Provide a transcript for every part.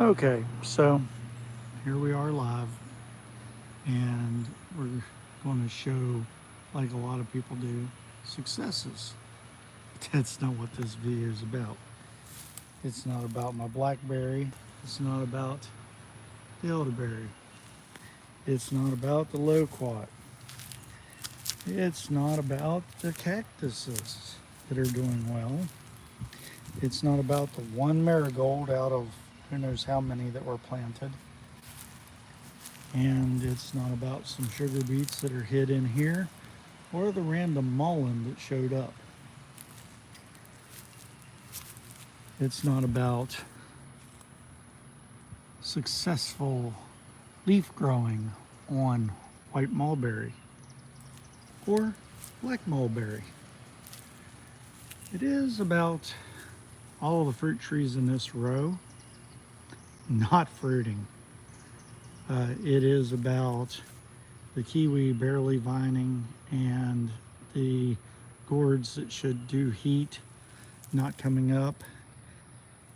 Okay, so here we are live, and we're going to show, like a lot of people do, successes. That's not what this video is about. It's not about my blackberry. It's not about the elderberry. It's not about the loquat. It's not about the cactuses that are doing well. It's not about the one marigold out of who knows how many that were planted. And it's not about some sugar beets that are hid in here or the random mullein that showed up. It's not about successful leaf growing on white mulberry or black mulberry. It is about all the fruit trees in this row not fruiting. It is about the kiwi barely vining and the gourds that should do heat not coming up,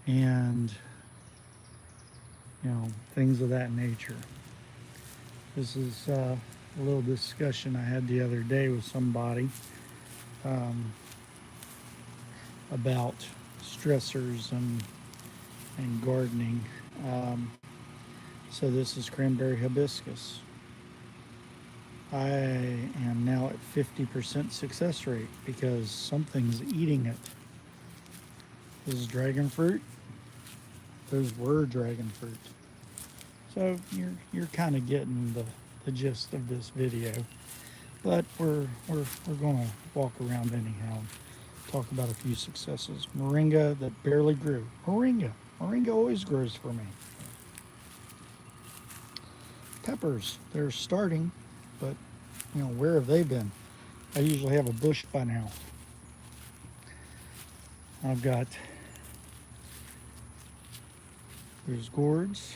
and things of that nature. This is a little discussion I had the other day with somebody um, about stressors and gardening. So this is cranberry hibiscus. I am now at 50% success rate because something's eating it. This is dragon fruit. Those were dragon fruit. So you're kind of getting the gist of this video. But we're gonna walk around anyhow. Talk about a few successes. Moringa that barely grew. Moringa always grows for me. Peppers, they're starting, but where have they been? I usually have a bush by now. I've got, there's gourds,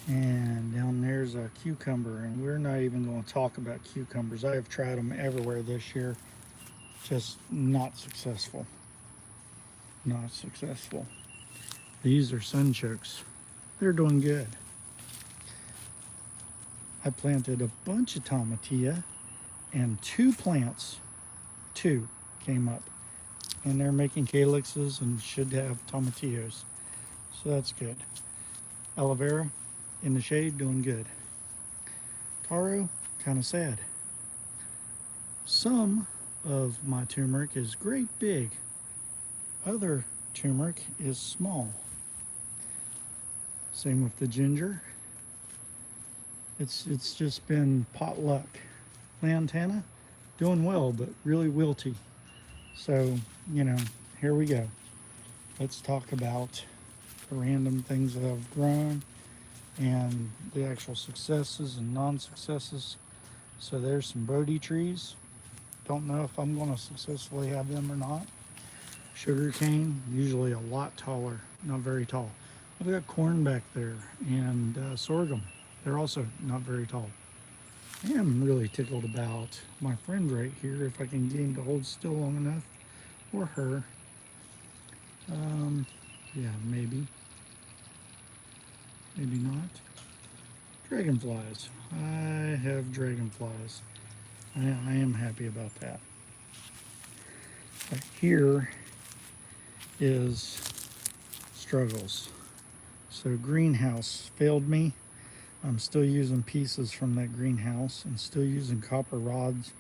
and down there's a cucumber, and we're not even going to talk about cucumbers. I have tried them everywhere this year, just not successful. Not successful. These are sunchokes. They're doing good. I planted a bunch of tomatillo, and two came up, and they're making calyxes and should have tomatillos, so that's good. Aloe vera in the shade, doing good. Taro, kind of sad. Some of my turmeric is great big. Other turmeric is small. Same with the ginger. It's just been pot luck. Lantana, doing well, but really wilty. So, here we go. Let's talk about the random things that I've grown and the actual successes and non-successes. So there's some Bodhi trees. Don't know if I'm going to successfully have them or not. Sugar cane, usually a lot taller, not very tall. I've got corn back there, and sorghum. They're also not very tall. I am really tickled about my friend right here, if I can get him to hold still long enough, or her. Yeah, maybe. Maybe not. Dragonflies. I have dragonflies. I am happy about that. Right here is struggles. So greenhouse failed me. I'm still using pieces from that greenhouse and still using copper rods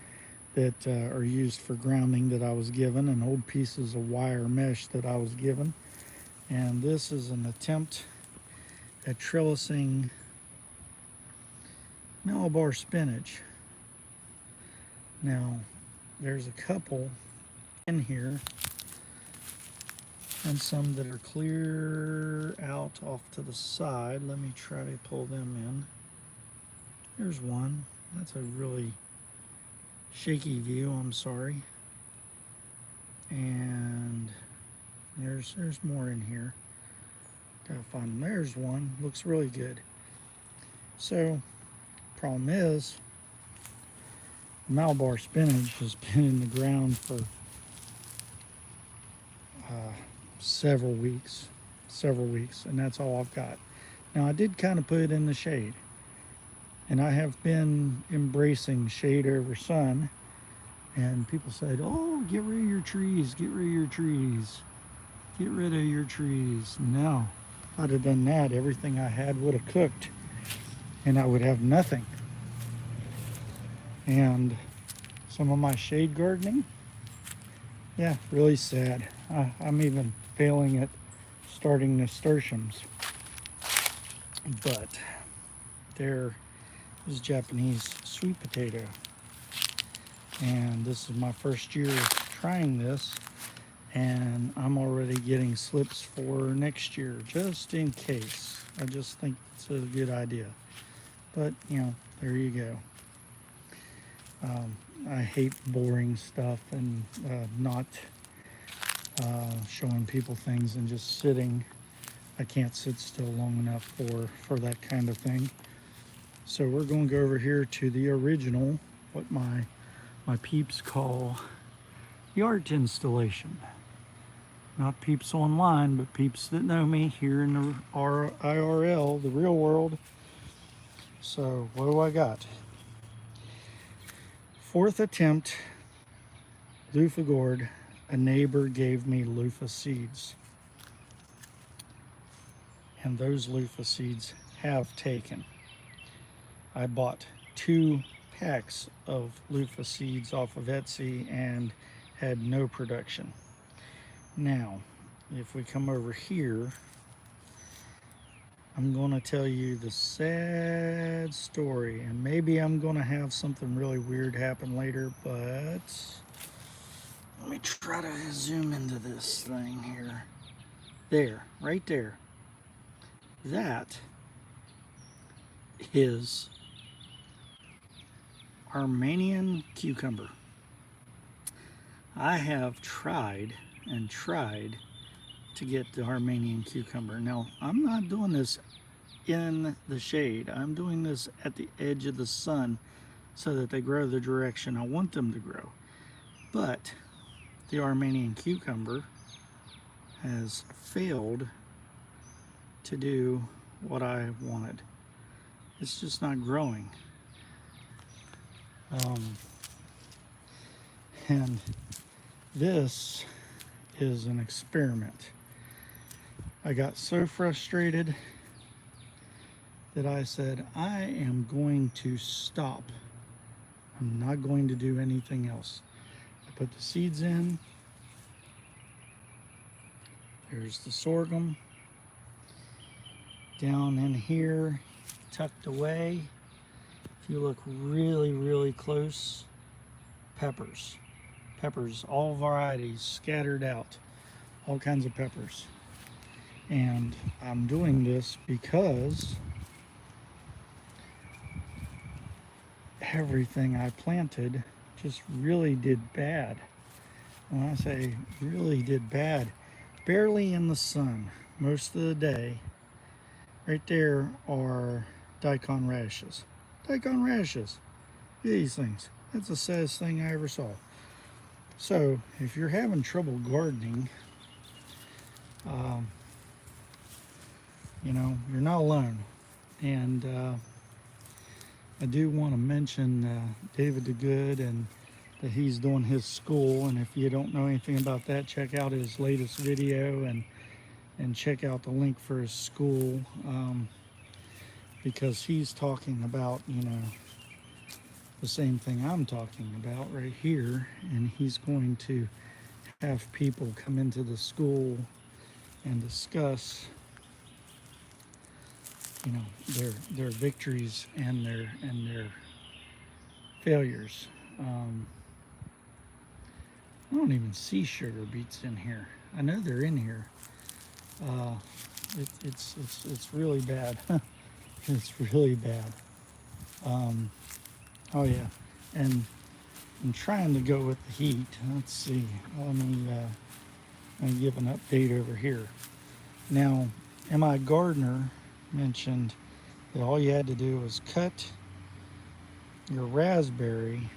that are used for grounding that I was given, and old pieces of wire mesh that I was given. And this is an attempt at trellising Malabar spinach. Now, there's a couple in here and some that are clear out off to the side. Let me try to pull them in. There's one. That's a really shaky view, I'm sorry. And there's more in here. Gotta find them. There's one. Looks really good. So, problem is, Malabar spinach has been in the ground for several weeks, several weeks, and that's all I've got. Now I did kind of put it in the shade, and I have been embracing shade over sun. And people said, "Oh, get rid of your trees, get rid of your trees, get rid of your trees." No, if I'd have done that, everything I had would have cooked, and I would have nothing. And some of my shade gardening, yeah, really sad. I'm even failing at starting nasturtiums. But there is Japanese sweet potato. And this is my first year trying this, and I'm already getting slips for next year, just in case. I just think it's a good idea. But, you know, there you go. I hate boring stuff and not showing people things and just sitting. I can't sit still long enough for that kind of thing. So we're going to go over here to the original, what my peeps call the art installation. Not peeps online, but peeps that know me here in the IRL, the real world. So what do I got? Fourth attempt, loofah gourd. A neighbor gave me loofah seeds. And those loofah seeds have taken. I bought 2 packs of loofah seeds off of Etsy and had no production. Now, if we come over here, I'm going to tell you the sad story, and maybe I'm going to have something really weird happen later, but let me try to zoom into this thing here. There, right there. That is Armenian cucumber. I have tried and tried to get the Armenian cucumber. Now, I'm not doing this in the shade. I'm doing this at the edge of the sun so that they grow the direction I want them to grow. But the Armenian cucumber has failed to do what I wanted. It's just not growing. And this is an experiment. I got so frustrated that I said, I am going to stop. I'm not going to do anything else. I put the seeds in. There's the sorghum. Down in here, tucked away, if you look really, really close, peppers. Peppers, all varieties scattered out, all kinds of peppers. And I'm doing this because everything I planted just really did bad. When I say really did bad, barely in the sun most of the day. Right there are daikon radishes. Daikon radishes. These things. That's the saddest thing I ever saw. So, if you're having trouble gardening, you know, you're not alone. And I do want to mention David DeGood and that he's doing his school. And if you don't know anything about that, check out his latest video and check out the link for his school, because he's talking about, you know, the same thing I'm talking about right here, and he's going to have people come into the school and discuss, you know, their victories and their failures. I don't even see sugar beets in here. I know they're in here. It's really bad. It's really bad. Oh yeah, and I'm trying to go with the heat. Let's see. Let me give an update over here. Now, M.I. Gardner mentioned that all you had to do was cut your raspberry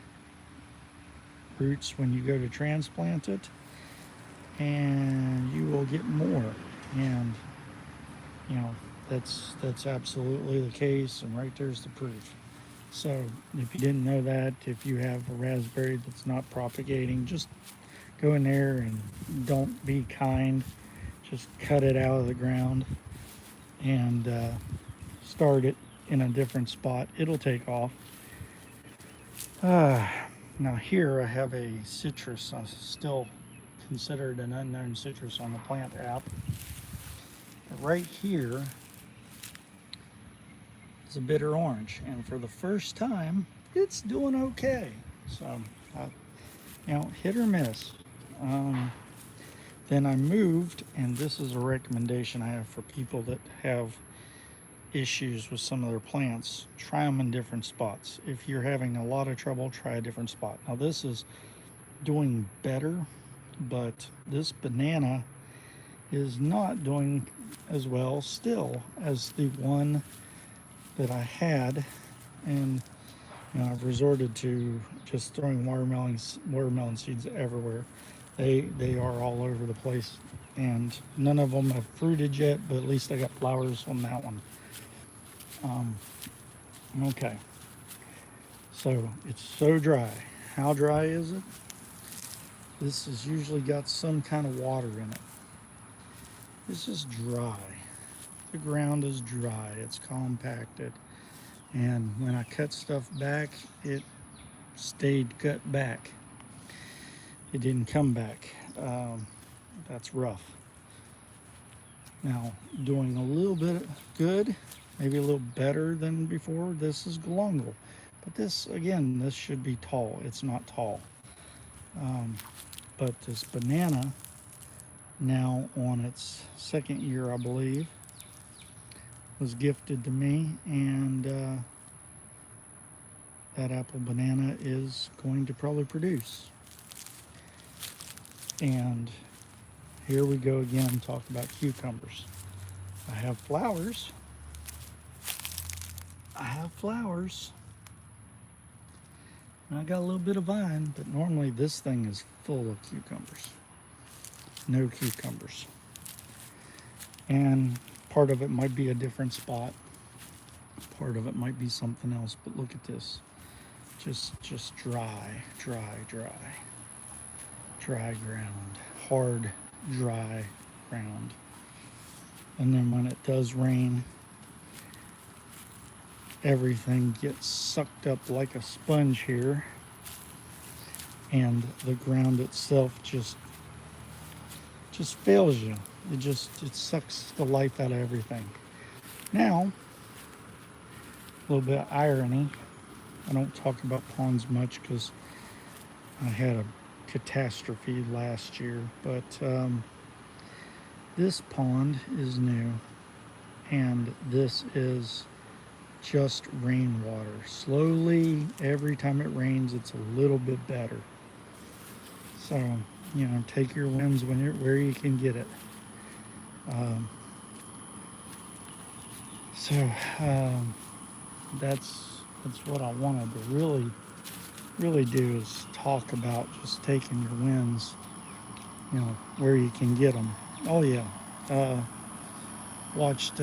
roots when you go to transplant it, and you will get more. And you know, that's absolutely the case, and right there's the proof. So if you didn't know that, if you have a raspberry that's not propagating, just go in there and don't be kind. Just cut it out of the ground and start it in a different spot. It'll take off. Uh, Now here I have a citrus, still considered an unknown citrus on the plant app. Right here is a bitter orange, and for the first time, it's doing okay. So, you know, hit or miss. Um, then I moved, and this is a recommendation I have for people that have issues with some of their plants. Try them in different spots. If you're having a lot of trouble, try a different spot. Now this is doing better, but this banana is not doing as well still as the one that I had, and you know, I've resorted to just throwing watermelon seeds everywhere. They are all over the place, and none of them have fruited yet, but at least I got flowers on that one. Okay, so it's so dry. How dry is it? This has usually got some kind of water in it. This is dry. The ground is dry. It's compacted. And when I cut stuff back, it stayed cut back. It didn't come back. That's rough. Now, doing a little bit good, maybe a little better than before. This is galangal. But this, again, this should be tall. It's not tall. But this banana, now on its second year, I believe, was gifted to me, and that apple banana is going to probably produce. And here we go again, talk about cucumbers. I have flowers. And I got a little bit of vine, but normally this thing is full of cucumbers. No cucumbers. And part of it might be a different spot. Part of it might be something else, but look at this. Just dry ground. Hard, dry ground. And then when it does rain, everything gets sucked up like a sponge here, and the ground itself just fails you. It sucks the life out of everything. Now, a little bit of irony. I don't talk about ponds much because I had a catastrophe last year, but this pond is new, and this is just rainwater. Slowly, every time it rains, it's a little bit better. So, you know, take your wins where you can get it. That's what I wanted to really do, is talk about just taking your wins, you know, where you can get them. Oh yeah, watched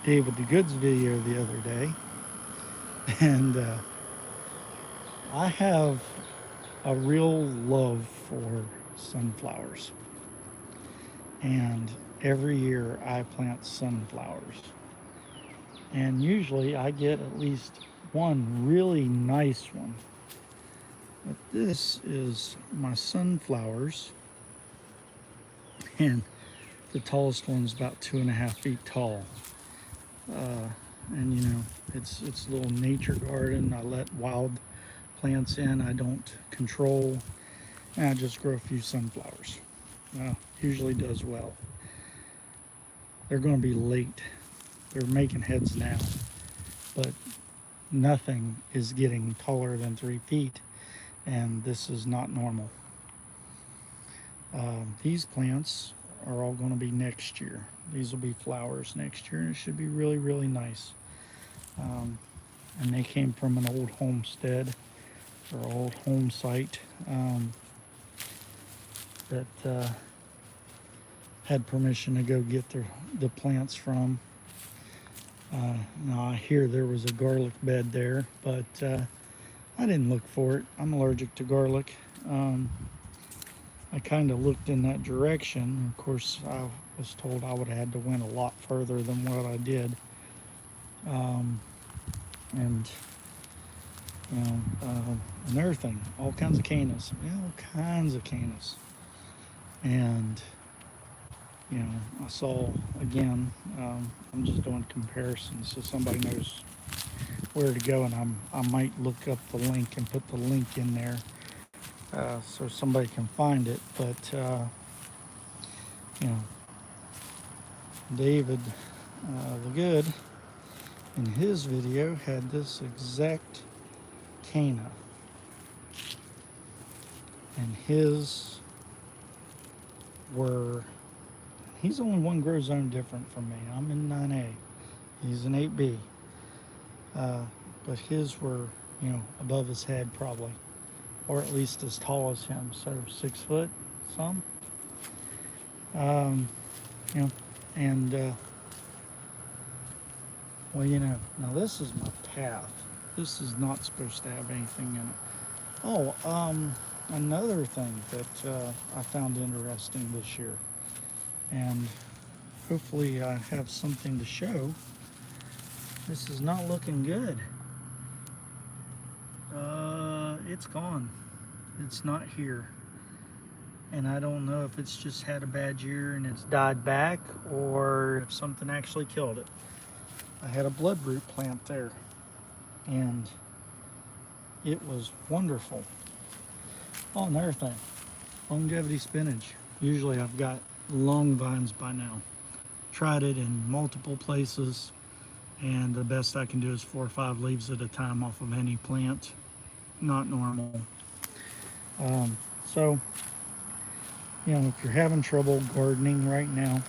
David the Goods video the other day, and I have a real love for sunflowers, and every year I plant sunflowers, and usually I get at least one really nice one. But this is my sunflowers, and the tallest one's about 2.5 feet tall. And you know, it's a little nature garden. I let wild plants in. I don't control, and I just grow a few sunflowers. Usually does well. They're going to be late. They're making heads now, but nothing is getting taller than 3 feet, and this is not normal. These plants are all going to be next year. These will be flowers next year, and it should be really nice. And they came from an old homestead or old home site that had permission to go get the plants from. Now I hear there was a garlic bed there, but I didn't look for it. I'm allergic to garlic. I kind of looked in that direction. Of course, I was told I would have had to went a lot further than what I did. And another thing, all kinds of canis, all kinds of canis. And I saw again. I'm just doing comparisons so somebody knows where to go, and I might look up the link and put the link in there so somebody can find it. But you know, David the Good in his video had this exact cana, and his were. He's only one grow zone different from me. I'm in 9A. He's an 8B. But his were, above his head probably, or at least as tall as him. So 6 foot, some. You know, and now this is my path. This is not supposed to have anything in it. Oh, another thing that I found interesting this year, and hopefully I have something to show. This is not looking good. It's gone. It's not here. And I don't know if it's just had a bad year and it's died back, or if something actually killed it. I had a bloodroot plant there, and it was wonderful. Oh, another thing, longevity spinach. Usually I've got long vines by now. Tried it in multiple places, and the best I can do is 4 or 5 leaves at a time off of any plant. Not normal. So if you're having trouble gardening right now,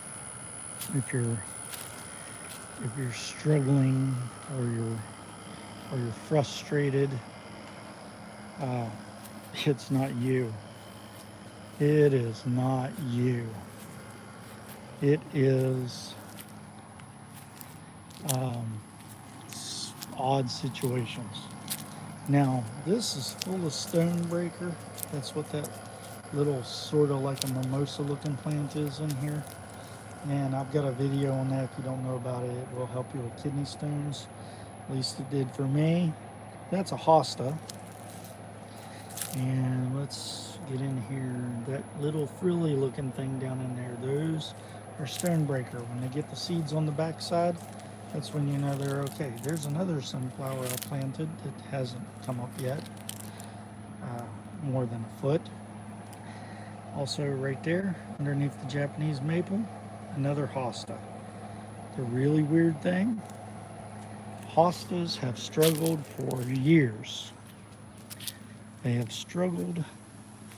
if you're struggling, or you're frustrated, it's not you. It is not you. It is odd situations. Now, this is full of stonebreaker. That's what that little sort of like a mimosa looking plant is in here. And I've got a video on that. If you don't know about it, it will help you with kidney stones. At least it did for me. That's a hosta. And let's get in here. That little frilly looking thing down in there, those are stonebreaker. When they get the seeds on the backside, that's when you know they're okay. There's another sunflower I planted that hasn't come up yet, more than a foot. Also right there, underneath the Japanese maple, another hosta. The really weird thing, hostas have struggled for years. They have struggled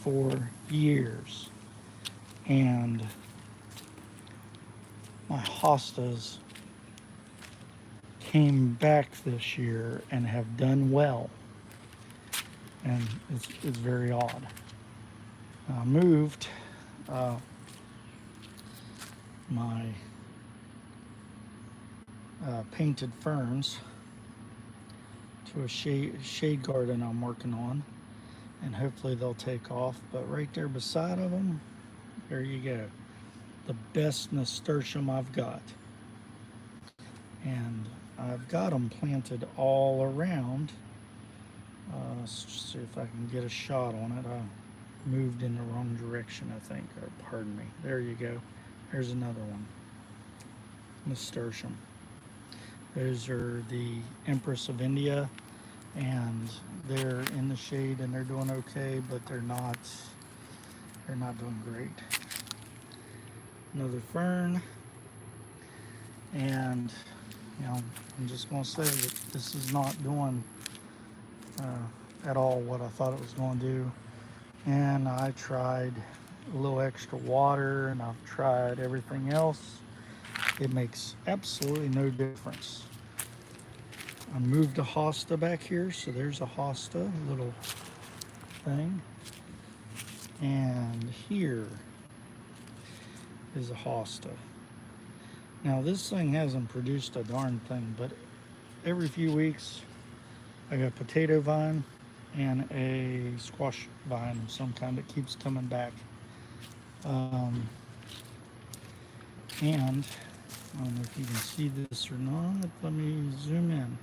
for years. And my hostas came back this year and have done well. And it's very odd. I moved my painted ferns to a shade garden I'm working on, and hopefully they'll take off. But right there beside of them, there you go, the best nasturtium I've got. And I've got them planted all around. Let's see if I can get a shot on it. I moved in the wrong direction, I think, or pardon me. There you go. There's another one. Nasturtium. Those are the Empress of India, and they're in the shade and they're doing okay, but they're not doing great. Another fern, and I'm just going to say that this is not doing at all what I thought it was going to do. And I tried a little extra water, and I've tried everything else. It makes absolutely no difference. I moved a hosta back here, so there's a hosta, little thing. And here is a hosta. Now this thing hasn't produced a darn thing, but every few weeks I got a potato vine and a squash vine of some kind that keeps coming back. Um, and I don't know if you can see this or not. Let me zoom in.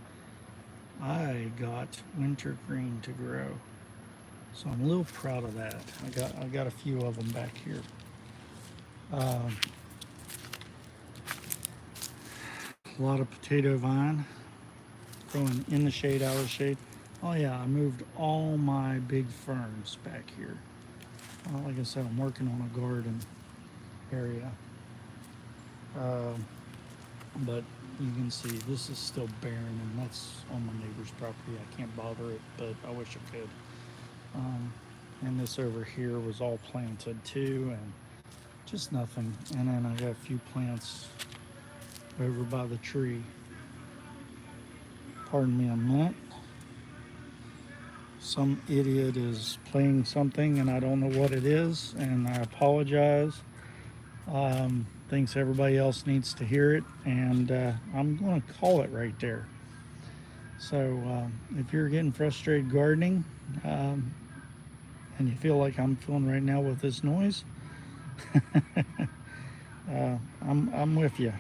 I got wintergreen to grow, so I'm a little proud of that. I got a few of them back here. Um, a lot of potato vine growing in the shade, out of the shade. Oh yeah, I moved all my big ferns back here. Like I said, I'm working on a garden area. Um, but you can see this is still barren, and that's on my neighbor's property. I can't bother it, but I wish I could. Um, and this over here was all planted too, and just nothing. And then I got a few plants over by the tree. Pardon me a minute. Some idiot is playing something and I don't know what it is, and I apologize. Thinks everybody else needs to hear it, and I'm going to call it right there. So if you're getting frustrated gardening, and you feel like I'm feeling right now with this noise, I'm with you.